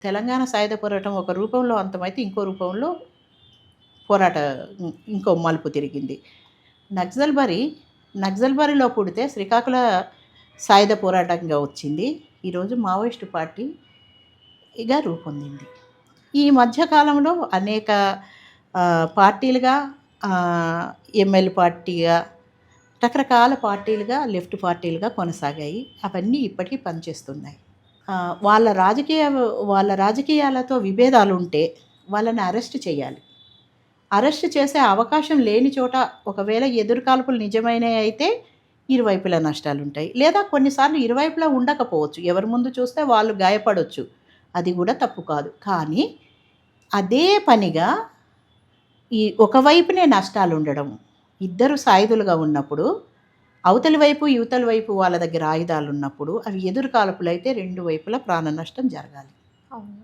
తెలంగాణ సాయుధ పోరాటం ఒక రూపంలో అంతమైతే ఇంకో రూపంలో పోరాట ఇంకో మలుపు తిరిగింది. నక్సల్బరీలో పుడితే శ్రీకాకుళ సాయుధ పోరాటంగా వచ్చింది. ఈరోజు మావోయిస్టు పార్టీగా రూపొందింది. ఈ మధ్యకాలంలో అనేక పార్టీలుగా, ఎంఎల్ పార్టీగా, రకరకాల పార్టీలుగా, లెఫ్ట్ పార్టీలుగా కొనసాగాయి. అవన్నీ ఇప్పటికీ పనిచేస్తున్నాయి. వాళ్ళ రాజకీయాలతో విభేదాలు ఉంటే వాళ్ళని అరెస్ట్ చేయాలి. అరెస్ట్ చేసే అవకాశం లేని చోట ఒకవేళ ఎదురుకాల్పులు నిజమైనవి అయితే ఇరువైపులా నష్టాలుంటాయి. లేదా కొన్నిసార్లు ఇరువైపులా ఉండకపోవచ్చు. ఎవరి ముందు చూస్తే వాళ్ళు గాయపడవచ్చు. అది కూడా తప్పు కాదు. కానీ అదే పనిగా ఈ ఒకవైపునే నష్టాలు ఉండడం, ఇద్దరు సాయుధులుగా ఉన్నప్పుడు అవతలి వైపు యువతల వైపు వాళ్ళ దగ్గర ఆయుధాలు ఉన్నప్పుడు అవి ఎదురు కాల్పులైతే రెండు వైపులా ప్రాణ నష్టం జరగాలి. అవును.